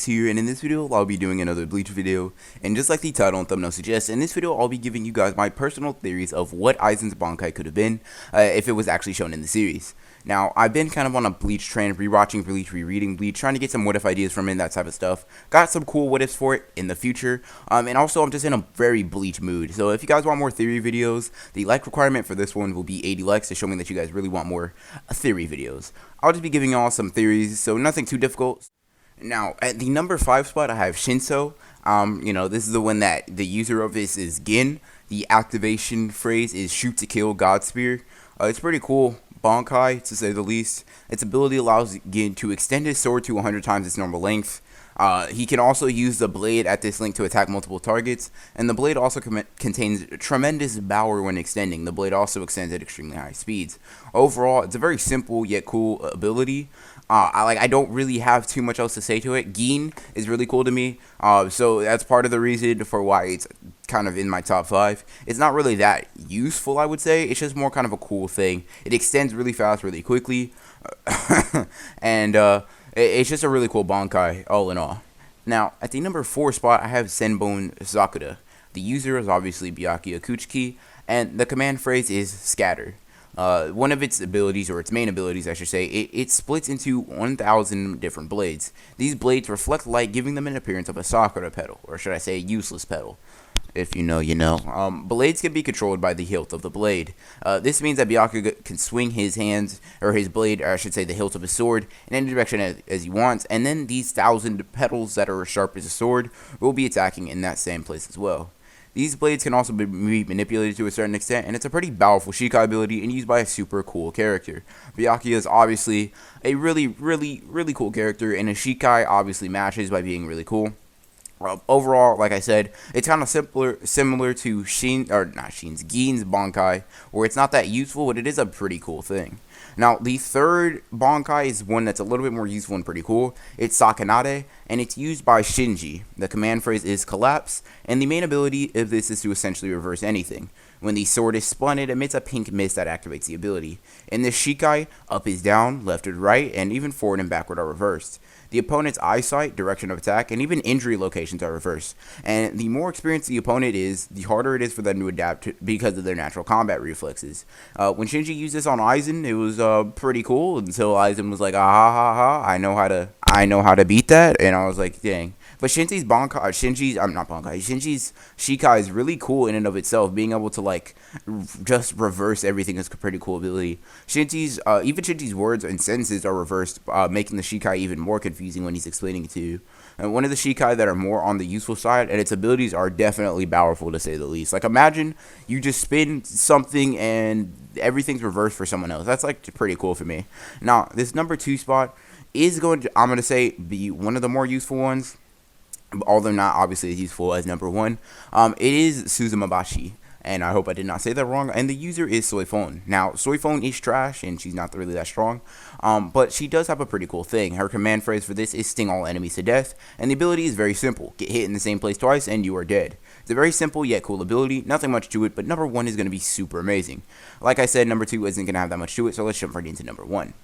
Here, and in this video I'll be doing another Bleach video, and just like the title and thumbnail suggests, in this video I'll be giving you guys my personal theories of what Aizen's Bankai could have been if it was actually shown in the series. Now, I've been kind of on a Bleach trend, rewatching Bleach, rereading Bleach, trying to get some what if ideas from it, that type of stuff. Got some cool what ifs for it in the future, and also I'm just in a very Bleach mood. So if you guys want more theory videos, the like requirement for this one will be 80 likes to show me that you guys really want more theory videos. I'll just be giving y'all some theories, so nothing too difficult. Now, at the number 5 spot, I have Shinso. This is the one that the user of this is Ginn. The activation phrase is shoot to kill God Spear. It's pretty cool Bankai, to say the least. Its ability allows Ginn to extend his sword to 100 times its normal length. He can also use the blade at this length to attack multiple targets, and the blade also contains tremendous power when extending. The blade also extends at extremely high speeds. Overall, it's a very simple yet cool ability. I don't really have too much else to say to it. Ginn is really cool to me, so that's part of the reason for why it's kind of in my top 5. It's not really that useful, I would say. It's just more kind of a cool thing. It extends really fast, really quickly, and it's just a really cool Bankai, all in all. Now, at the number 4 spot, I have Senbon Sakura. The user is obviously Byakuya Kuchiki, and the command phrase is scatter. One of its abilities, or its main abilities, I should say, it splits into 1,000 different blades. These blades reflect light, giving them an appearance of a Sakura petal, or should I say a useless petal. If you know, you know. Blades can be controlled by the hilt of the blade. This means that Byakuya can swing his hands, or his blade, or I should say the hilt of his sword, in any direction as he wants, and then these 1,000 petals that are as sharp as a sword will be attacking in that same place as well. These blades can also be manipulated to a certain extent, and it's a pretty powerful Shikai ability and used by a super cool character. Byakuya is obviously a really cool character, and a Shikai obviously matches by being really cool. Overall, like I said, it's kind of similar to Ginn's Bankai, where it's not that useful, but it is a pretty cool thing. Now, the third Bankai is one that's a little bit more useful and pretty cool. It's Sakonade, and it's used by Shinji. The command phrase is collapse, and the main ability of this is to essentially reverse anything. When the sword is spun, it emits a pink mist that activates the ability. In this Shikai, up is down, left is right, and even forward and backward are reversed. The opponent's eyesight, direction of attack, and even injury locations are reversed. And the more experienced the opponent is, the harder it is for them to adapt because of their natural combat reflexes. When Shinji used this on Aizen, it was pretty cool until Aizen was like, ah ha ha ha, I know how to beat that, and I was like, dang. But Shinji's Shikai is really cool in and of itself. Being able to just reverse everything is a pretty cool ability. Even Shinji's words and sentences are reversed, making the Shikai even more confusing when he's explaining it to you. And one of the Shikai that are more on the useful side, and its abilities are definitely powerful to say the least. Like, imagine you just spin something and everything's reversed for someone else. That's pretty cool for me. Now, this number 2 spot is I'm going to say, be one of the more useful ones, although not obviously as useful as number 1. It is Suzumabashi, and I hope I did not say that wrong, and the user is Soifon. Now, Soifon is trash, and she's not really that strong, but she does have a pretty cool thing. Her command phrase for this is sting all enemies to death, and the ability is very simple. Get hit in the same place twice, and you are dead. It's a very simple yet cool ability, nothing much to it, but number 1 is going to be super amazing. Like I said, number 2 isn't going to have that much to it, so let's jump right into number 1.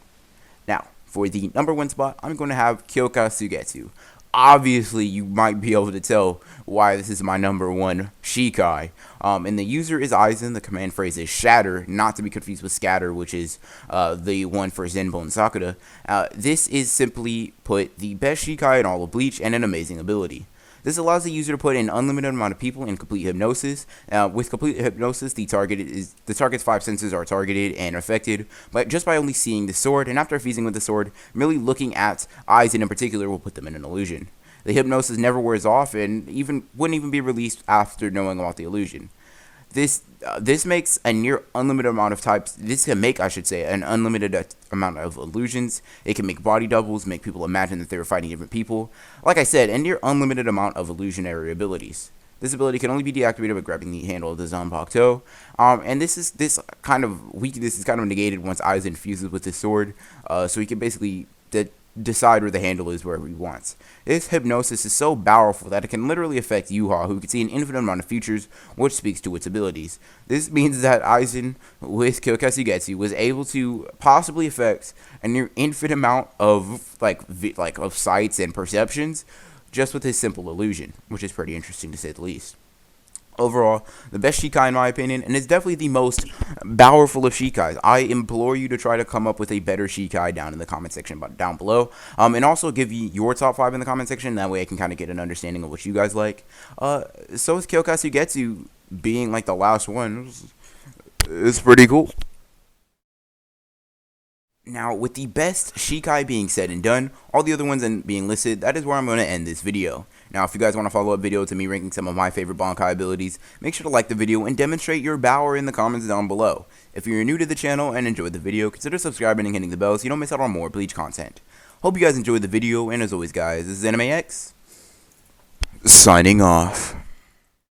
Now, for the number 1 spot, I'm going to have Kyoka Sugetsu. Obviously, you might be able to tell why this is my number 1 Shikai. And the user is Aizen. The command phrase is shatter, not to be confused with scatter, which is the one for Senbon Sakura. This is simply put the best Shikai in all of Bleach and an amazing ability. This allows the user to put an unlimited amount of people in complete hypnosis. With complete hypnosis, the target's 5 senses are targeted and affected, but just by only seeing the sword, and after fusing with the sword, merely looking at Aizen in particular will put them in an illusion. The hypnosis never wears off, and wouldn't even be released after knowing about the illusion. This makes a near unlimited amount of types. This can make, I should say, an unlimited amount of illusions. It can make body doubles, make people imagine that they were fighting different people. Like I said, a near unlimited amount of illusionary abilities. This ability can only be deactivated by grabbing the handle of the Zanpakuto. And this kind of weakness is kind of negated once Aizen fuses with his sword. So he can basically decide where the handle is wherever he wants. This hypnosis is so powerful that it can literally affect Yuha, who can see an infinite amount of futures, which speaks to its abilities. This means that Aizen, with Kyokatsugetsu, was able to possibly affect a near infinite amount of of sights and perceptions just with his simple illusion, which is pretty interesting to say the least. Overall, the best Shikai in my opinion, and it's definitely the most powerful of Shikais. I implore you to try to come up with a better Shikai down in the comment section down below. And also give you your top 5 in the comment section. That way I can kind of get an understanding of what you guys like. So with Kyokatsugetsu being like the last one, it's pretty cool. Now, with the best Shikai being said and done, all the other ones being listed, that is where I'm going to end this video. Now, if you guys want a follow-up video to me ranking some of my favorite Bankai abilities, make sure to like the video and demonstrate your power in the comments down below. If you're new to the channel and enjoyed the video, consider subscribing and hitting the bell so you don't miss out on more Bleach content. Hope you guys enjoyed the video, and as always guys, this is AnimeX, signing off.